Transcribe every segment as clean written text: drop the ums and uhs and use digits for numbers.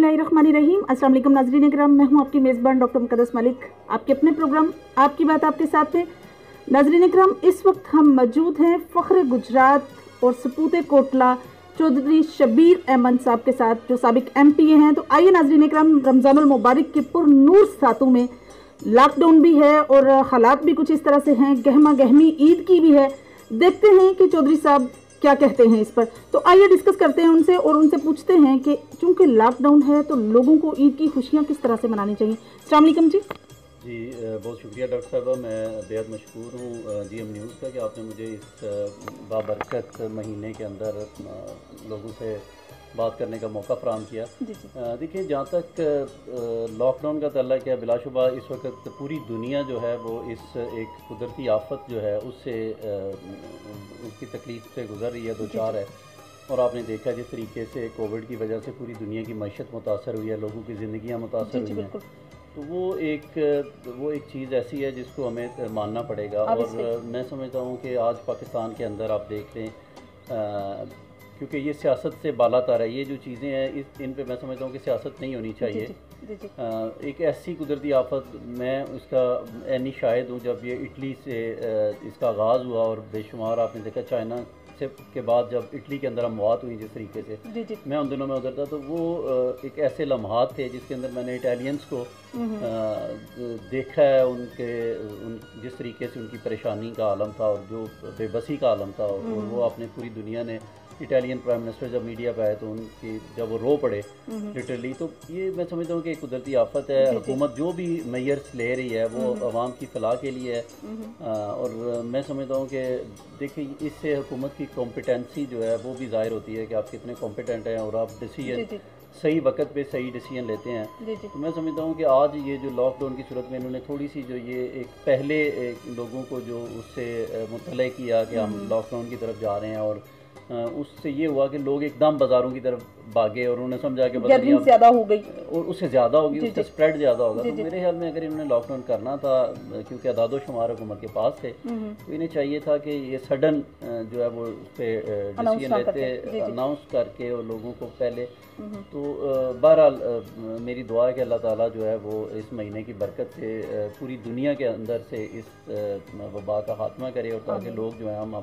बिस्मिल्लाहिर्रहमानिर्रहीम। अस्सलाम वालेकुम नाज़रीन किराम, मैं हूं आपकी मेज़बान डॉक्टर मुक़द्दस मलिक, आपके अपने प्रोग्राम आपकी बात आपके साथ है। नाज़रीन किराम, इस वक्त हम मौजूद हैं फ़ख्र गुजरात और सपूत कोटला चौधरी शबीर अहमद साहब के साथ, जो साबिक MPA हैं। तो आइए नाज़रीन किराम, रमज़ानुल मुबारक के पुरनूर सातों में लॉकडाउन भी है और हालात भी कुछ इस तरह से हैं, गहमा गहमी ईद की भी है। देखते हैं कि चौधरी साहब क्या कहते हैं इस पर। तो आइए डिस्कस करते हैं उनसे और उनसे पूछते हैं कि चूंकि लॉकडाउन है तो लोगों को ईद की खुशियां किस तरह से मनानी चाहिए। अस्सलाम वालेकुम जी। जी बहुत शुक्रिया डॉक्टर साहबा, मैं बेहद मशहूर हूँ GM न्यूज़ का कि आपने मुझे इस बाबरकत महीने के अंदर लोगों से बात करने का मौका फराहम किया। देखिए, जहाँ तक लॉकडाउन का तल्लुक़ है, बिलाशुबा इस वक्त पूरी दुनिया जो है वो इस एक कुदरती आफत जो है उससे उसकी तकलीफ़ से गुज़र रही है, दो चार है। और आपने देखा जिस तरीके से कोविड की वजह से पूरी दुनिया की मईशत मुतासर हुई है, लोगों की ज़िंदगियाँ मुतासर हुई हैं। तो वो एक चीज़ ऐसी है जिसको हमें मानना पड़ेगा। और मैं समझता हूँ कि आज पाकिस्तान के अंदर आप देख लें, क्योंकि ये सियासत से बालातर है, ये जो चीज़ें हैं इन पे मैं समझता हूँ कि सियासत नहीं होनी चाहिए। एक ऐसी कुदरती आफत, मैं उसका ऐनी शाहिद हूँ जब ये इटली से इसका आगाज़ हुआ और बेशुमार आपने देखा चाइना से के बाद जब इटली के अंदर अमवात हुई जिस तरीके से, मैं उन दिनों में उधर था। तो वो एक ऐसे लम्हात थे जिसके अंदर मैंने इटालियंस को देखा है, जिस तरीके से उनकी परेशानी का आलम था और जो बेबसी का आलम था। और वो अपने पूरी दुनिया ने, इटालियन प्राइम मिनिस्टर जब मीडिया पे आए तो उनकी जब वो रो पड़े लिटरली, तो ये मैं समझता हूँ कि एक कुदरती आफत है। हुकूमत जो भी मेजर्स ले रही है वो आवाम की फलाह के लिए है। और मैं समझता हूँ कि देखिए, इससे हुकूमत की कॉम्पिटेंसी जो है वो भी ज़ाहिर होती है कि आप कितने कॉम्पिटेंट हैं और आप डिसीजन सही वक्त पे सही डिसीजन लेते हैं। तो मैं समझता हूँ कि आज ये जो लॉकडाउन की सूरत में इन्होंने थोड़ी सी जो ये एक पहले लोगों को जो उससे मुतले किया कि हम लॉकडाउन की तरफ जा रहे हैं, और उससे ये हुआ कि लोग एकदम बाज़ारों की तरफ भागे और उन्होंने समझा कि गर्मी ज़्यादा हो गई और उससे ज़्यादा होगी, उसका स्प्रेड ज़्यादा होगा। तो मेरे ख्याल में अगर इन्होंने लॉकडाउन करना था, क्योंकि अदादो शुमार हुकूमत के पास थे, तो इन्हें चाहिए था कि ये सडन जो है वो उस पर डिसीजन लेते, अनाउंस करके और लोगों को पहले। तो बहरहाल मेरी दुआ है कि अल्लाह ताला जो है वो इस महीने की बरकत से पूरी दुनिया के अंदर से इस वबा का खात्मा करे और ताकि लोग जो है हम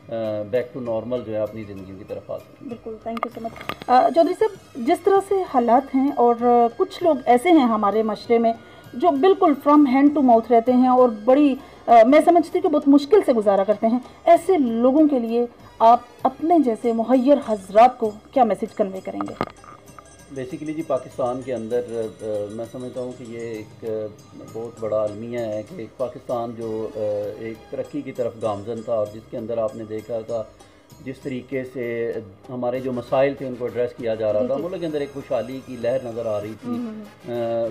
बैक टू नॉर्मल जो है अपनी ज़िंदगी की तरफ आ सकें। बिल्कुल, thank you so much. Chaudhary साहब, जिस तरह से हालात हैं और कुछ लोग ऐसे हैं हमारे मशरे में जो बिल्कुल फ्रॉम हैंड टू माउथ रहते हैं और बड़ी मैं समझती हूँ कि बहुत मुश्किल से गुजारा करते हैं, ऐसे लोगों के लिए आप अपने जैसे मुहैयर हजरात को क्या मैसेज कन्वे करेंगे? बेसिकली जी, पाकिस्तान के अंदर मैं समझता हूँ कि ये एक बहुत बड़ा अलमिया है कि पाकिस्तान जो एक तरक्की की तरफ गामजन था और जिसके अंदर आपने देखा था जिस तरीके से हमारे जो मसाइल थे उनको एड्रेस किया जा रहा था, मुल्क के अंदर एक खुशहाली की लहर नज़र आ रही थी,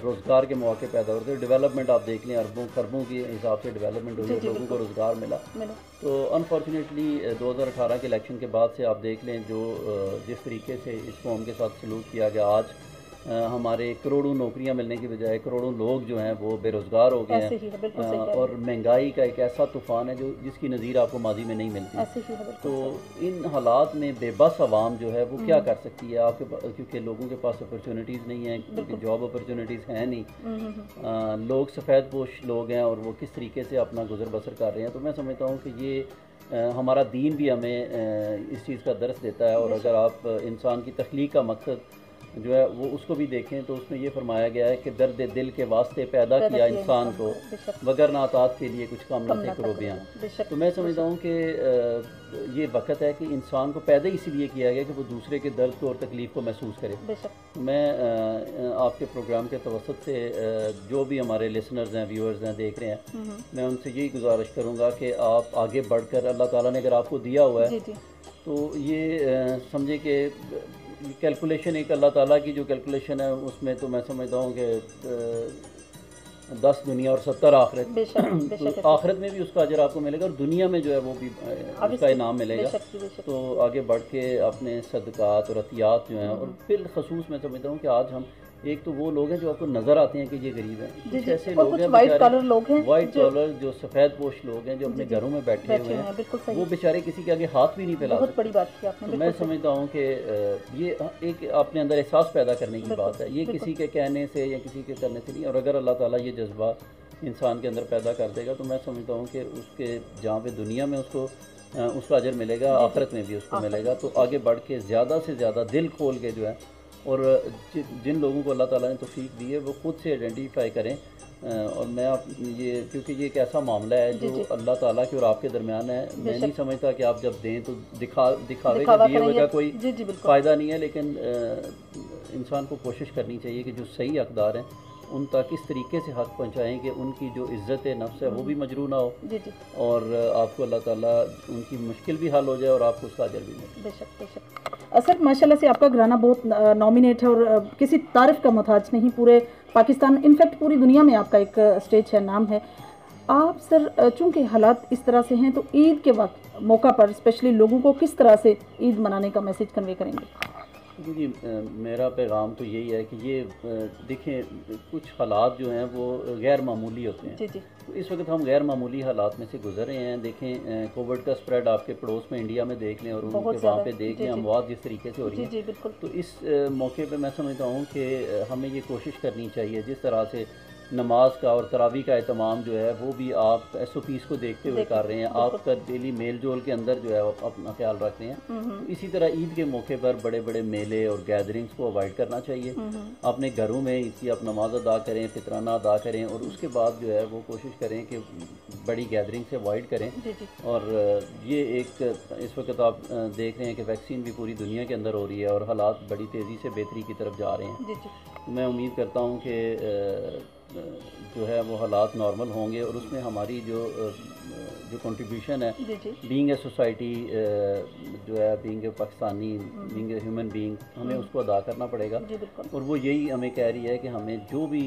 रोज़गार के मौके पैदा हो रहे थे, डेवलपमेंट आप देख लें, अरबों खरबों के हिसाब से डेवलपमेंट हुई, लोगों को रोज़गार मिला। तो अनफॉर्चुनेटली 2018 के इलेक्शन के बाद से आप देख लें जो जिस तरीके से इस कौम के साथ सलूक किया गया, आज हमारे करोड़ों नौकरियां मिलने की बजाय करोड़ों लोग जो हैं वो बेरोज़गार हो गए हैं। और महंगाई का एक ऐसा तूफ़ान है जो जिसकी नज़ीर आपको माजी में नहीं मिलती। तो इन हालात में बेबस आवाम जो है वो क्या कर सकती है आपके, क्योंकि लोगों के पास अपॉर्चुनिटीज़ नहीं है, क्योंकि जॉब अपॉर्चुनिटीज़ हैं नहीं, लोग सफ़ेद पोश लोग हैं और वो किस तरीके से अपना गुजर बसर कर रहे हैं। तो मैं समझता हूँ कि ये हमारा दीन भी हमें इस चीज़ का दर्स देता है। और अगर आप इंसान की तख्लीक का मकसद जो है वो उसको भी देखें तो उसमें ये फरमाया गया है कि दर्द दिल के वास्ते पैदा किया इंसान को, वगर नातात के लिए कुछ कम न थे करो बयान। तो मैं समझता हूँ कि ये वक्त है कि इंसान को पैदा इसीलिए किया गया कि वो दूसरे के दर्द को और तकलीफ़ को महसूस करे। मैं आपके प्रोग्राम के तवसत से जो भी हमारे लिसनर्स हैं, व्यूअर्स हैं, देख रहे हैं, मैं उनसे यही गुजारिश करूँगा कि आप आगे बढ़कर, अल्लाह ताला ने अगर आपको दिया हुआ है तो ये समझे कि कैलकुलेशन एक अल्लाह ताला की जो कैलकुलेशन है उसमें तो मैं समझता हूँ कि 10 दुनिया और 70 आखिरत, तो आखिरत में भी उसका अजर आपको मिलेगा और दुनिया में जो है वो भी उसका इनाम मिलेगा। तो आगे बढ़ के अपने सदक़ात और अतियात जो हैं, और बिलखसूस मैं समझता हूँ कि आज हम एक तो वो लोग हैं जो आपको नज़र आते हैं कि ये गरीब हैं, कुछ ऐसे लोग हैं वाइट कॉलर लोग हैं, वाइट कॉलर जो सफ़ेद पोश लोग हैं जो अपने घरों में बैठे हुए हैं, वो बेचारे किसी के आगे हाथ भी नहीं फैला सकते। बहुत बड़ी बात की आपने। तो मैं समझता हूँ कि ये एक अपने अंदर एहसास पैदा करने की बात है, ये किसी के कहने से या किसी के करने से नहीं। और अगर अल्लाह ताला ये जज्बा इंसान के अंदर पैदा कर देगा तो मैं समझता हूँ कि उसके जहाँ पे दुनिया में उसका अजर मिलेगा, आखिरत में भी उसको मिलेगा। तो आगे बढ़ के ज़्यादा से ज़्यादा दिल खोल के जो है, और जिन लोगों को अल्लाह ताला ने तौफीक दी है वो खुद से आइडेंटिफाई करें। और मैं ये क्योंकि ये एक ऐसा मामला है जो अल्लाह ताला के और आपके दरमियान है, मैं नहीं समझता कि आप जब दें तो दिखावे का दिए हुए का कोई फ़ायदा नहीं है। लेकिन इंसान को कोशिश करनी चाहिए कि जो सही हकदार हैं उन तक इस तरीके से हक पहुँचाएँ कि उनकी जो इज़्ज़त नफ्स है वो भी मजरू ना हो, और आपको अल्लाह ताला उनकी मुश्किल भी हल हो जाए और आपको उसका अजर भी मिले। बेशक बेशक। सर माशाल्लाह से आपका घराना बहुत नॉमिनेट है और किसी तारीफ़ का मोहताज नहीं, पूरे पाकिस्तान इनफैक्ट पूरी दुनिया में आपका एक स्टेज है, नाम है। आप सर चूँकि हालात इस तरह से हैं तो ईद के वक्त मौका पर स्पेशली लोगों को किस तरह से ईद मनाने का मैसेज कन्वे करेंगे? जी, मेरा पैगाम तो यही है कि ये देखें, कुछ हालात जो हैं वो गैर मामूली होते हैं। जी। तो इस वक्त हम गैर मामूली हालात में से गुजर रहे हैं। देखें, कोविड का स्प्रेड आपके पड़ोस में इंडिया में देख लें और उनके वहाँ पे देख लें अमवात जिस तरीके से हो रही है। तो इस मौके पे मैं समझता हूँ कि हमें ये कोशिश करनी चाहिए, जिस तरह से नमाज का और तरावी का एहतमाम जो है वो भी आप SOPs को देखते हुए कर रहे हैं, आपका डेली मेल जोल के अंदर जो है वो अपना ख्याल रख रहे हैं। तो इसी तरह ईद के मौके पर बड़े बड़े मेले और गैदरिंग्स को अवॉइड करना चाहिए। अपने घरों में इसकी आप नमाज अदा करें, फितराना अदा करें, और उसके बाद जो है वो कोशिश करें कि बड़ी गैदरिंग से अवॉइड करें। और ये एक इस वक्त आप देख रहे हैं कि वैक्सीन भी पूरी दुनिया के अंदर हो रही है और हालात बड़ी तेज़ी से बेहतरी की तरफ जा रहे हैं। मैं उम्मीद करता हूँ कि जो है वो हालात नॉर्मल होंगे और उसमें हमारी जो कंट्रीब्यूशन है बीइंग ए सोसाइटी जो है, being a Pakistani, being a human being, हमें उसको अदा करना पड़ेगा। और वो यही हमें कह रही है कि हमें जो भी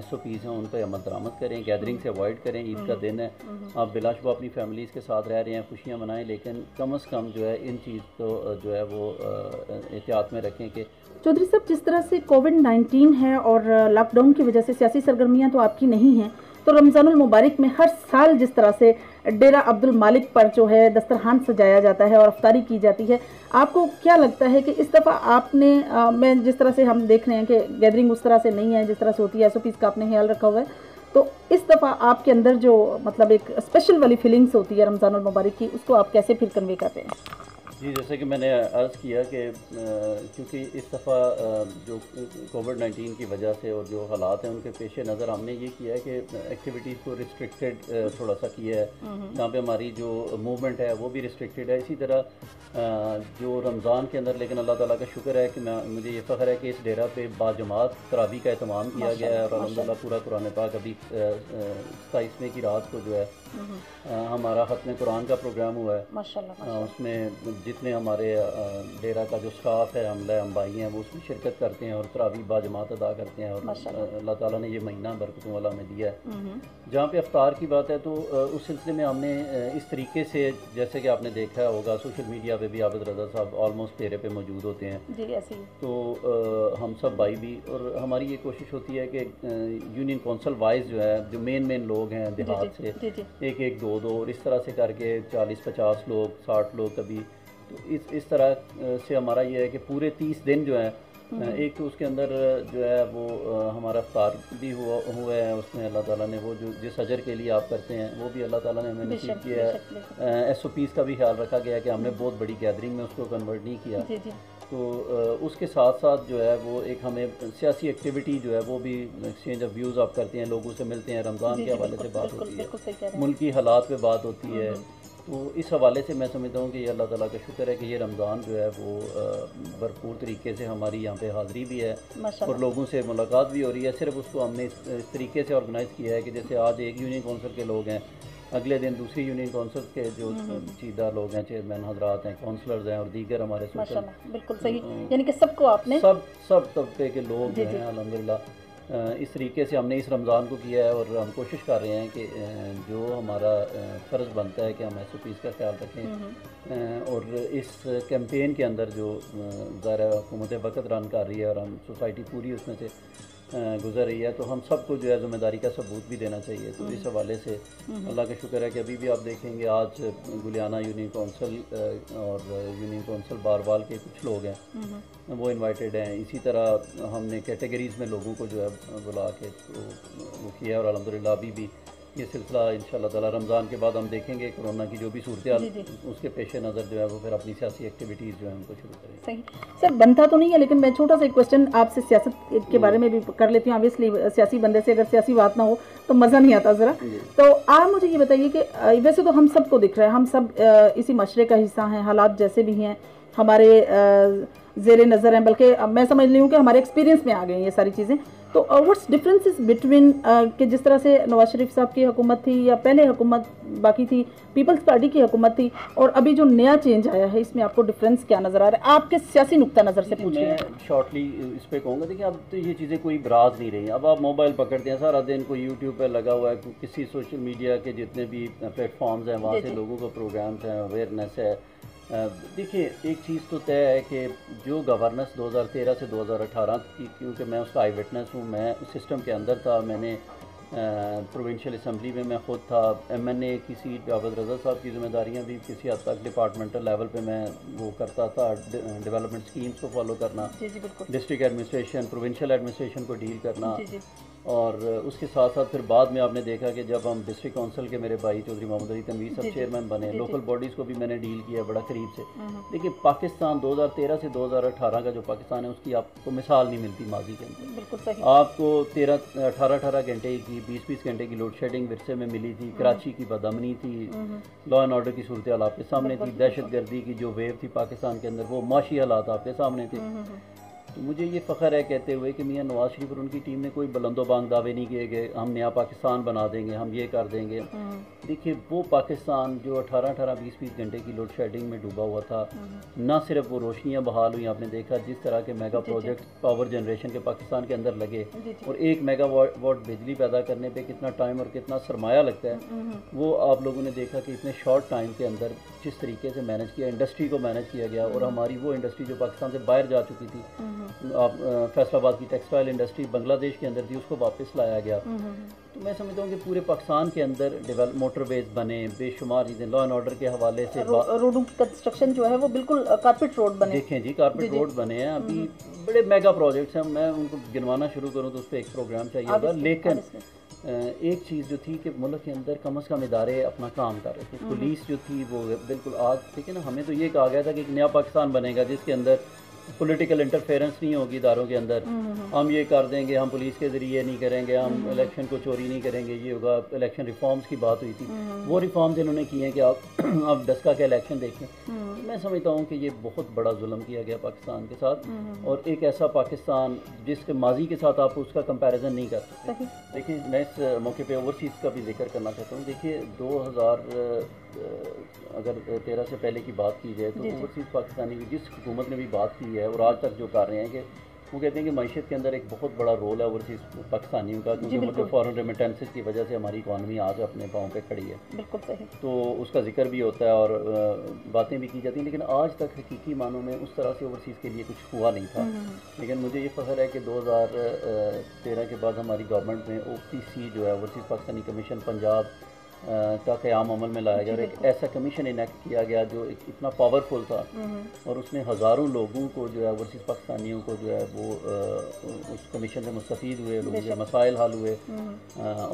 SOPs हैं उन पर अमल दरामद करें, गैदरिंग से अवॉइड करें। ईद का दिन है, आप बिलाशुबा अपनी फैमिलीज़ के साथ रह रहे हैं, खुशियाँ मनाएं, लेकिन कम से कम जो है इन चीज़ को जो है वो एहतियात में रखें। कि चौधरी साहब, जिस तरह से कोविड-19 है और लॉकडाउन की वजह से सियासी सरगर्मियां तो आपकी नहीं हैं, तो रमज़ानुल मुबारक में हर साल जिस तरह से डेरा अब्दुल मालिक पर जो है दस्तरखान सजाया जाता है और अफ्तारी की जाती है, आपको क्या लगता है कि इस दफ़ा आपने मैं जिस तरह से हम देख रहे हैं कि गैदरिंग उस तरह से नहीं है जिस तरह से होती है, SOPs का आपने ख्याल रखा हुआ है, तो इस दफ़ा आपके अंदर जो मतलब एक स्पेशल वाली फीलिंग्स होती है रमज़ानुल मुबारक की, उसको आप कैसे फिर कन्वे करते हैं? जी, जैसे कि मैंने अर्ज़ किया कि क्योंकि इस दफ़ा जो कोविड-19 की वजह से और जो हालात हैं उनके पेश नज़र हमने ये किया है कि एक्टिविटीज़ को रिस्ट्रिक्टेड थोड़ा सा किया है। जहाँ पे हमारी जो मूवमेंट है वो भी रिस्ट्रिक्टेड है। इसी तरह जो रमज़ान के अंदर, लेकिन अल्लाह ताला का शुक्र है कि मुझे ये फ़ख्र है कि इस डेरा पे बाजमात तरावी का एहतमाम किया गया है और अल्हम्दुलिल्लाह पूरा कुरान पाक अभी 27वें की रात को जो है हमारा ख़त्म कुरान का प्रोग्राम हुआ है। माशाल्लाह। उसमें जितने हमारे डेरा का जो स्टाफ है, अमला अम्बाई हैं, वो उसमें शिरकत करते हैं और तरावी बाजमात अदा करते हैं। और अल्लाह ताला ने ये महीना बरकतों वाला में दिया है। जहाँ पे अफ्तार की बात है तो उस सिलसिले में हमने इस तरीके से, जैसे कि आपने देखा होगा सोशल मीडिया पे भी आबिद रज़ा साहब ऑलमोस्ट डेरे पे मौजूद होते हैं, तो हम सब भाई भी, और हमारी ये कोशिश होती है कि यूनियन कौंसल वाइज जो है जो मेन लोग हैं देहात से, एक दो और इस तरह से करके 40-50 लोग 60 लोग कभी, तो इस तरह से हमारा ये है कि पूरे 30 दिन जो है, एक तो उसके अंदर जो है वो हमारा इफ्तार भी हुआ है। उसमें अल्लाह ताला ने वो जो जिस अजर के लिए आप करते हैं वो भी अल्लाह ताला ने हमें नसीब किया है। SOPs का भी ख्याल रखा गया कि हमने बहुत बड़ी गैदरिंग में उसको कन्वर्ट नहीं किया। तो उसके साथ साथ जो है वो एक हमें सियासी एक्टिविटी जो है वो भी एक्सचेंज ऑफ व्यूज़ आप करते हैं, लोगों से मिलते हैं, रमज़ान के हवाले से बात होती है, मुल्की हालात पे बात होती है। तो इस हवाले से मैं समझता हूँ कि ये अल्लाह ताला का शुक्र है कि ये रमज़ान जो है वो भरपूर तरीके से हमारी यहाँ पे हाज़िरी भी है और लोगों से मुलाकात भी हो रही है। सिर्फ उसको हमने इस तरीके से ऑर्गेनाइज़ किया है कि जैसे आज एक यूनियन कौंसिल के लोग हैं, अगले दिन दूसरी यूनियन कौंसिल के जो चीदा लोग हैं, चेयरमैन हजरात हैं, काउंसलर्स हैं और दीगर हमारे बिल्कुल सही, यानी कि सबको आपने सब तबके के लोग हैं अल्हम्दुलिल्लाह। इस तरीके से हमने इस रमज़ान को किया है और हम कोशिश कर रहे हैं कि जो हमारा फ़र्ज़ बनता है कि हम SOPs का ख्याल रखें। और इस कैंपेन के अंदर जो ज़ाहिर है हुकूमत वक़्त रन कर रही है और हम सोसाइटी पूरी उसमें से गुज़र रही है, तो हम सबको जो है ज़िम्मेदारी का सबूत भी देना चाहिए। तो इस हवाले से अल्लाह का शुक्र है कि अभी भी आप देखेंगे आज गुलियाना यूनियन कौंसल और यूनियन कौंसल बारवाल के कुछ लोग हैं वो इनवाइटेड हैं। इसी तरह हमने कैटेगरीज़ में लोगों को जो है बुला के तो वो किया और अल्हम्दुलिल्लाह अभी भी ये सिलसिला इंशाअल्लाह ताला रमज़ान के बाद हम देखेंगे कोरोना की जो भी सूरत उसके पेश नज़र जो है वो फिर अपनी सियासी एक्टिविटीज़ जो है उनको शुरू करें। सही सर, बनता तो नहीं है लेकिन मैं छोटा सा एक क्वेश्चन आपसे सियासत के बारे में भी कर लेती हूँ। ऑब्वियसली सियासी बंदे से अगर सियासी बात ना हो तो मज़ा नहीं आता ज़रा। तो आप मुझे ये बताइए कि वैसे तो हम सबको दिख रहा है, हम सब इसी मशरे का हिस्सा हैं, हालात जैसे भी हैं हमारे ज़ेरे नज़र हैं, बल्कि मैं समझ रही हूँ कि हमारे एक्सपीरियंस में आ गई ये सारी चीज़ें। तो व्हाट्स डिफरेंसेस बिटवीन कि जिस तरह से नवाज शरीफ साहब की हुकूमत थी या पहले हुकूमत बाकी थी, पीपल्स पार्टी की हुकूमत थी, और अभी जो नया चेंज आया है इसमें आपको डिफरेंस क्या नज़र आ रहा है आपके सियासी नुक्ता नज़र से? पूछिए। मैं शॉर्टली इस पर कहूँगा, देखिए अब तो ये चीज़ें कोई बराज नहीं रही। अब आप मोबाइल पकड़ते हैं सारा दिन, कोई यूट्यूब पर लगा हुआ है, किसी सोशल मीडिया के जितने भी प्लेटफॉर्म्स हैं वहाँ से लोगों को प्रोग्राम्स हैं, अवेयरनेस है। देखिए एक चीज़ तो तय है कि जो गवर्नेंस 2013 से 2018 की, क्योंकि मैं उसका आई विटनेस हूँ, मैं उस सिस्टम के अंदर था, मैंने प्रोविंशियल असम्बली में मैं ख़ुद था, MNA की सीट जावेद रज़ा साहब की जिम्मेदारियाँ भी किसी हद तक डिपार्टमेंटल लेवल पे मैं वो करता था, डेवलपमेंट स्कीम्स को फॉलो करना, डिस्ट्रिक्ट एडमिनिस्ट्रेशन प्रोविंशियल एडमिनिस्ट्रेशन को डील करना। और उसके साथ साथ फिर बाद में आपने देखा कि जब हम डिस्ट्रिक्ट काउंसिल के मेरे भाई चौधरी मोहम्मद अली तनवीर साहब चेयरमैन बने, लोकल बॉडीज़ को भी मैंने डील किया बड़ा करीब से। देखिए पाकिस्तान 2013 से 2018 का जो पाकिस्तान है उसकी आपको मिसाल नहीं मिलती माजी के अंदर। बिल्कुल सही। आपको 18 घंटे की 20 घंटे की लोड शेडिंग विरसे में मिली थी, कराची की बदअमनी थी, लॉ एंड ऑर्डर की सूरत हाल आपके सामने थी, दहशत गर्दी की जो वेव थी पाकिस्तान के अंदर वो माशी हालात आपके सामने थे। तो मुझे ये फ़ख्र है कहते हुए कि मियां नवाज शरीफ और उनकी टीम ने कोई बुलंदोबांग दावे नहीं किए गए, हम नया पाकिस्तान बना देंगे, हम ये कर देंगे। देखिए वो पाकिस्तान जो 18-20 घंटे की लोड शेडिंग में डूबा हुआ था, ना सिर्फ वो रोशनियाँ बहाल हुई, आपने देखा जिस तरह के मेगा प्रोजेक्ट पावर जनरेशन के पाकिस्तान के अंदर लगे, और 1 मेगावाट बिजली पैदा करने पे कितना टाइम और कितना सरमाया लगता है, वो आप लोगों ने देखा कि इतने शॉर्ट टाइम के अंदर जिस तरीके से मैनेज किया, इंडस्ट्री को मैनेज किया गया। और हमारी वो इंडस्ट्री जो पाकिस्तान से बाहर जा चुकी थी, आप फैसलाबाद की टेक्सटाइल इंडस्ट्री बांग्लादेश के अंदर थी, उसको वापस लाया गया। तो मैं समझता हूँ कि पूरे पाकिस्तान के अंदर मोटरवेज बने, बेशुमार चीज़ें लॉ एंड ऑर्डर के हवाले से रोडों की कंस्ट्रक्शन जो है वो बिल्कुल कारपेट रोड बने। देखें जी कारपेट रोड बने हैं, अभी बड़े मेगा प्रोजेक्ट्स हैं, मैं उनको गिनवाना शुरू करूँ तो उस पर एक प्रोग्राम चाहिए होगा। लेकिन एक चीज़ जो थी कि मुल्क के अंदर कम अज़ कम इदारे अपना काम कर रहे थे, पुलिस जो थी वो बिल्कुल आज देखिए ना, हमें तो ये कहा गया था कि एक नया पाकिस्तान बनेगा जिसके अंदर पॉलिटिकल इंटरफेरेंस नहीं होगी इदारों के अंदर, हम ये कर देंगे, हम पुलिस के ज़रिए नहीं करेंगे, हम इलेक्शन को चोरी नहीं करेंगे, ये होगा। इलेक्शन रिफॉर्म्स की बात हुई थी, वो रिफॉर्म्स इन्होंने किए हैं कि आप डस्का के इलेक्शन देखें। मैं समझता हूँ कि ये बहुत बड़ा जुल्म किया गया पाकिस्तान के साथ, और एक ऐसा पाकिस्तान जिसके माजी के साथ आप उसका कंपैरिजन नहीं कर सकते। देखिए मैं इस मौके पे ओवरसीज़ का भी जिक्र करना चाहता हूँ। देखिए 2013 से पहले की बात की जाए तो ओवरसीज़ पाकिस्तानी की जिस हुकूमत ने भी बात की है और आज तक जो कर रहे हैं कि वो कहते हैं कि मईशत के अंदर एक बहुत बड़ा रोल है ओवरसीज़ पाकिस्तानियों का, क्योंकि मतलब फॉरेन रेमिटेंसेस की वजह से हमारी इकॉनमी आज अपने पाँव पे खड़ी है। बिल्कुल सही। तो उसका जिक्र भी होता है और बातें भी की जाती हैं, लेकिन आज तक हकीकी मानों में उस तरह से ओवरसीज़ के लिए कुछ हुआ नहीं था। लेकिन मुझे ये फ़ख्र है कि 2013 के बाद हमारी गवर्नमेंट में OPC जो है ओवरसीज़ पाकिस्तानी कमीशन पंजाब का क़याम अमल में लाया गया, और एक ऐसा कमीशन इनेक्ट किया गया जो इतना पावरफुल था, और उसने हज़ारों लोगों को जो है ओवरसीज़ पाकिस्तानियों को जो है वो उस कमीशन से मुस्तफ़ीद हुए, लोगों के मसाइल हल हुए,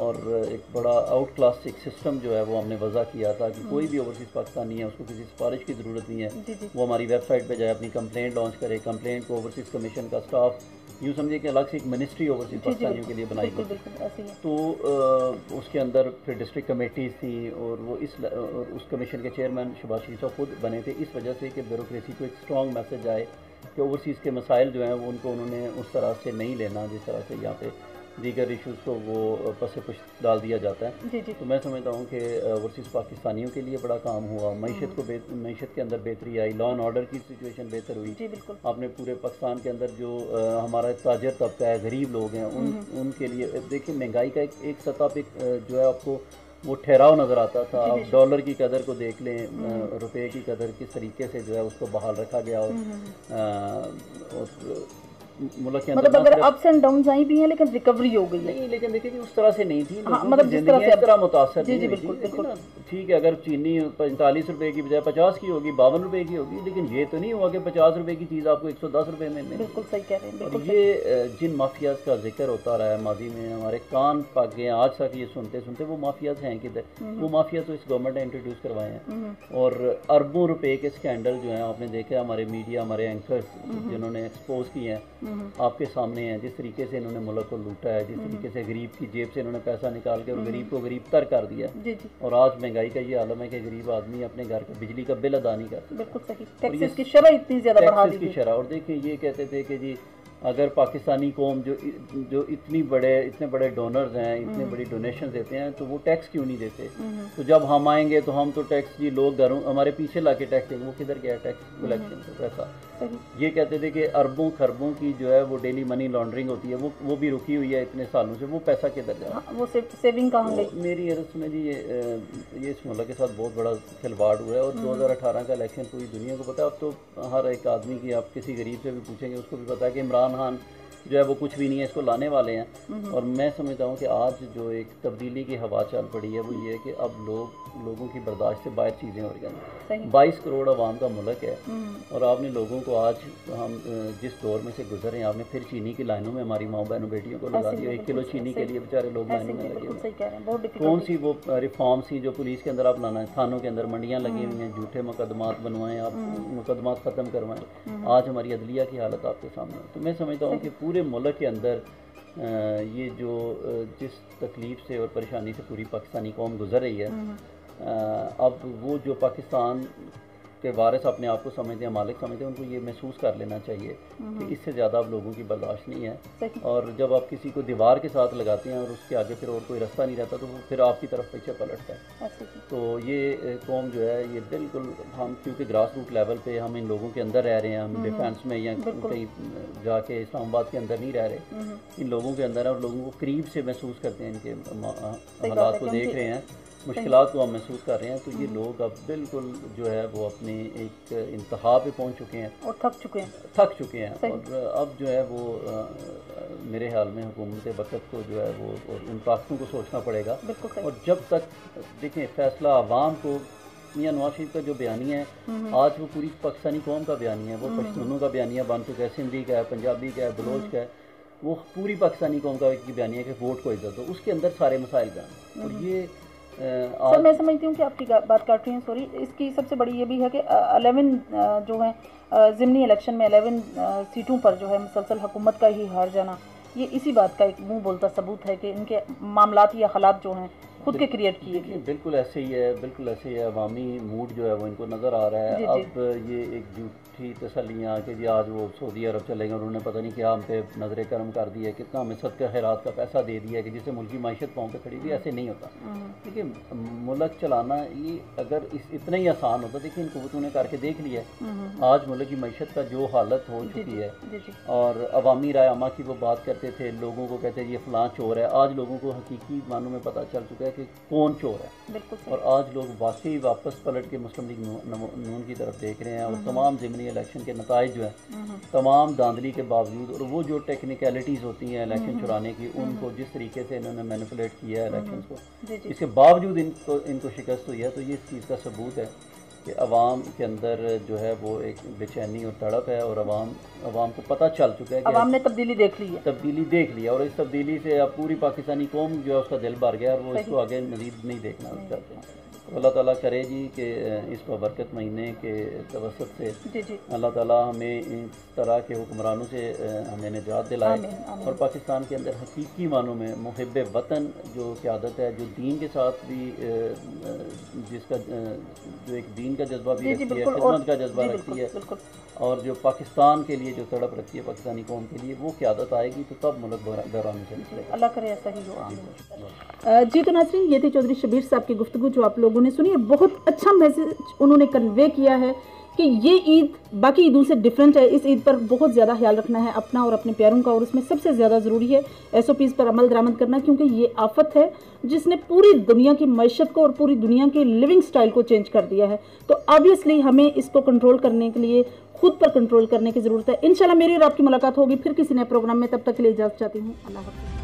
और एक बड़ा आउट क्लास एक सिस्टम जो है वो हमने वज़ा किया था कि कोई भी ओवरसीज़ पाकिस्तानी है उसको किसी सिफारिश की ज़रूरत नहीं है, वो हमारी वेबसाइट पर जाए, अपनी कंप्लेंट लॉन्च करे, कंप्लेंट को ओवरसीज़ कमीशन का स्टाफ यूँ समझिए कि अलग से एक मिनिस्ट्री ओवरसीज़ पाकिस्तानियों के लिए बनाई गई। तो उसके अंदर फिर डिस्ट्रिक्ट कमेटीज़ थी, और वो और उस कमीशन के चेयरमैन शहबाज शरीफ साहब खुद बने थे, इस वजह से कि ब्यूरोक्रेसी को एक स्ट्रॉन्ग मैसेज आए कि ओवरसीज़ के मसाइल जो हैं वो उनको उन्होंने उस तरह से नहीं लेना जिस तरह से यहाँ पे दीगर इश्यूज़ को वो पस पुश डाल दिया जाता है। जी जी। तो मैं समझता हूँ कि ओवरसीज़ पाकिस्तानियों के लिए बड़ा काम हुआ, मीशत के अंदर बेहतरी आई, लॉ एंड ऑर्डर की सिचुएशन बेहतर हुई। जी बिल्कुल। आपने पूरे पाकिस्तान के अंदर जो हमारा ताजर तबका है, गरीब लोग हैं, उनके लिए देखिए महंगाई का एक सतह पे जो है आपको वो ठहराव नज़र आता था। आप डॉलर की कदर को देख लें, रुपए की कदर किस तरीके से जो है उसको बहाल रखा गया। और मुल्क के अंदर मतलब अगर अप्स एंड डाउन्स आई भी हैं लेकिन रिकवरी हो गई है। नहीं, लेकिन देखिए कि उस तरह से नहीं थी। हाँ, मतलब जिस तरह से इस तरह मुतासर जी जी नहीं बिल्कुल थी। बिल्कुल। ठीक है, अगर चीनी 45 रुपए की बजाय 50 की होगी, 52 रुपए की होगी, लेकिन ये तो नहीं हुआ कि 50 रुपए की चीज़ आपको 110 रुपए में मिले। बिल्कुल सही कह रहे हैं, बिल्कुल। ये जिन माफियाज का जिक्र होता रहा है माजी में, हमारे कान पक गए आज तक ये सुनते सुनते। वो माफियाज हैं किधर? वो माफिया तो इस गवर्नमेंट ने इंट्रोड्यूस करवाए हैं। और अरबों रुपए के स्कैंडल जो हैं आपने देखे, हमारे मीडिया, हमारे एंकर्स जिन्होंने एक्सपोज किए हैं आपके सामने हैं, जिस तरीके से इन्होंने मुल्क को लूटा है, जिस तरीके से गरीब की जेब से इन्होंने पैसा निकाल के और गरीब को गरीब तर कर दिया। जी जी। और आज महंगाई का ये आलम है कि गरीब आदमी अपने घर का बिजली का बिल अदा नहीं करता। बिल्कुल सही। टैक्सेस की शरह इतनी ज़्यादा बढ़ा दी की शरह। और देखिए ये कहते थे कि जी अगर पाकिस्तानी कौम जो इतने बड़े डोनर्स हैं, इतने बड़ी डोनेशन देते हैं, तो वो टैक्स क्यों नहीं देते? तो जब हम आएंगे तो हम तो टैक्स जी लोग घरों हमारे पीछे ला के टैक्स देंगे। वो किधर गया टैक्स कलेक्शन से पैसा? ये कहते थे कि अरबों खरबों की जो है वो डेली मनी लॉन्ड्रिंग होती है, वो भी रुकी हुई है इतने सालों से। वो पैसा किधर जा रहा है? वो सेविंग कहाँ गई? मेरी अर्ज़ में जी ये इस मुल्क के साथ बहुत बड़ा खिलवाड़ हुआ है। और 2018 का इलेक्शन पूरी दुनिया को पता है। अब तो हर एक आदमी की, आप किसी गरीब से भी पूछेंगे उसको भी पता है कि इमरान खान जो है वो कुछ भी नहीं है, इसको लाने वाले हैं। और मैं समझता हूँ कि आज जो एक तब्दीली की हवा चल पड़ी है वो ये है कि अब लोगों की बर्दाश्त से बाहर चीज़ें हो रही हैं। 22 करोड़ आवाम का मुल्क है और आपने लोगों को आज हम जिस दौर में से गुजर रहे हैं, आपने फिर चीनी की लाइनों में हमारी माँ बहनों बेटियों को लगा दिया। 1 किलो चीनी के लिए बेचारे लोग लाइनों में लगे। कौन सी वो रिफॉर्म्स थी जो पुलिस के अंदर आप लाना है? थानों के अंदर मंडियाँ लगी हुई हैं, झूठे मुकदमात बनवाएं, आप मुकदमात ख़त्म करवाएं। आज हमारी अदलिया की हालत आपके सामने है। तो मैं समझता हूँ कि पूरे मुल्क के अंदर ये जो जिस तकलीफ़ से और परेशानी से पूरी पाकिस्तानी कौम गुजर रही है, अब वो जो पाकिस्तान के वारिस अपने आप को समझते हैं, मालिक समझते हैं, उनको ये महसूस कर लेना चाहिए कि इससे ज़्यादा आप लोगों की बर्दाश्त नहीं है। और जब आप किसी को दीवार के साथ लगाते हैं और उसके आगे फिर और कोई रास्ता नहीं रहता, तो वो फिर आपकी तरफ पीछे पलटता है। तो ये कौम जो है ये बिल्कुल, हम क्योंकि ग्रास रूट लेवल पे हम इन लोगों के अंदर रह रहे हैं, हम डिफेंस में या कहीं जाके इस्लामाबाद के अंदर नहीं रह रहे, इन लोगों के अंदर है और लोगों को करीब से महसूस करते हैं, इनके हालात को देख रहे हैं, मुश्किलात को हम महसूस कर रहे हैं। तो ये लोग अब बिल्कुल जो है वो अपने एक इंतहा पे पहुंच चुके हैं और थक चुके हैं। और अब जो है वो मेरे ख्याल में हुकूमत वक्त को जो है वो और उन ताकतों को सोचना पड़ेगा। और जब तक देखें फैसला आवाम को, मियां नवाज शरीफ का जो बयानिया है आज वो पूरी पाकिस्तानी कौम का बयानिया है, वो पश्तूनों का बयानिया बन चुका है, सिंधी का है, पंजाबी का है, बलोच का है, वो पूरी पाकिस्तानी कौम का बयानिया है कि वोट को इज्जत दो। उसके अंदर सारे मसाइल बयान। और ये सर मैं समझती हूँ कि आपकी बात काट रही हूँ, सॉरी। इसकी सबसे बड़ी ये भी है कि 11 जो है ज़िमनी इलेक्शन में 11 सीटों पर जो है मुसलसल हुकूमत का ही हार जाना, ये इसी बात का एक मुंह बोलता सबूत है कि इनके मामलात या हालात जो हैं खुद के क्रिएट किए गए। बिल्कुल ऐसे ही है, बिल्कुल ऐसे ही है। अवामी मूड जो है वो इनको नज़र आ रहा है। अब ये एक झूठी तसल्लियाँ कि जी आज वो सऊदी अरब चलेंगे, उन्होंने पता नहीं क्या हम पे नजर करम कर दी है, कितना हमें सदका खैरात का पैसा दे दिया है कि जिससे मुल्क की माइशत पाँव पे खड़ी हुई। ऐसे नहीं होता। देखिए मुल्क चलाना ये अगर इतना ही आसान होता, देखिए इन कुव्वतों ने करके देख लिया है। आज मुल्क की माइशत का जो हालत हो चुकी है, और अवामी राय आमा की वो बात करते थे, लोगों को कहते ये फ़लाँ चोर है, आज लोगों को हकीकी मानों में पता चल चुका है कि कौन चोर है। और आज लोग वाकई वापस पलट के मुस्लिम लीग नून की तरफ देख रहे हैं। और तमाम ज़िमनी इलेक्शन के नताइज जो हैं, तमाम धांधली के बावजूद, और वो जो टेक्निकलिटीज़ होती हैं इलेक्शन चुराने की, उनको जिस तरीके से इन्होंने मैनिपुलेट किया है इलेक्शन को, इसके बावजूद इनको शिकस्त हुई है। तो ये इस चीज़ का सबूत है कि अवाम के अंदर जो है वो एक बेचैनी और तड़प है, और अवाम को पता चल चुका है कि अवाम ने तब्दीली देख ली है। और इस तब्दीली से अब पूरी पाकिस्तानी कौम जो है उसका दिल भर गया, और वो इसको आगे मज़ीद नहीं देखना चाहते हैं। तो अल्लाह ताला करे जी कि इस बरकत महीने के तवसत से जी अल्लाह ताला हमें इस तरह के हुक्मरानों से हमें निजात दिलाए और पाकिस्तान के अंदर हकीकी मानों में मुहिब वतन जो क़यादत है, जो दीन के साथ भी जिसका जो एक दीन का जज्बा भी रखती है, खिदमत का जज्बा रखती है, और जो पाकिस्तान के लिए जो तड़प रखती है पाकिस्तानी कौम के लिए, वो क़यादत आएगी तो तब मुल्क बहराने से निकलेगा। अल्लाह करे ऐसा ही हो। जी तो नाज़रीन, ये थे चौधरी शबीर साहब की गुफ्तगू जो आप लोगों ने सुनी। बहुत अच्छा मैसेज उन्होंने कन्वे किया है कि ये ईद बाकी ईदों से डिफरेंट है। इस ईद पर बहुत ज़्यादा ख्याल रखना है अपना और अपने प्यारों का, और उसमें सबसे ज़्यादा ज़रूरी है SOPs पर अमल दरामद करना, क्योंकि ये आफत है जिसने पूरी दुनिया की मईशत को और पूरी दुनिया के लिविंग स्टाइल को चेंज कर दिया है। तो ऑब्वियसली हमें इसको कंट्रोल करने के लिए खुद पर कंट्रोल करने की ज़रूरत है। इंशाल्लाह मेरी और आपकी मुलाकात होगी फिर किसी नए प्रोग्राम में। तब तक के लिए इजाज़त चाहती हूँ। अल्लाह हाफ़िज़।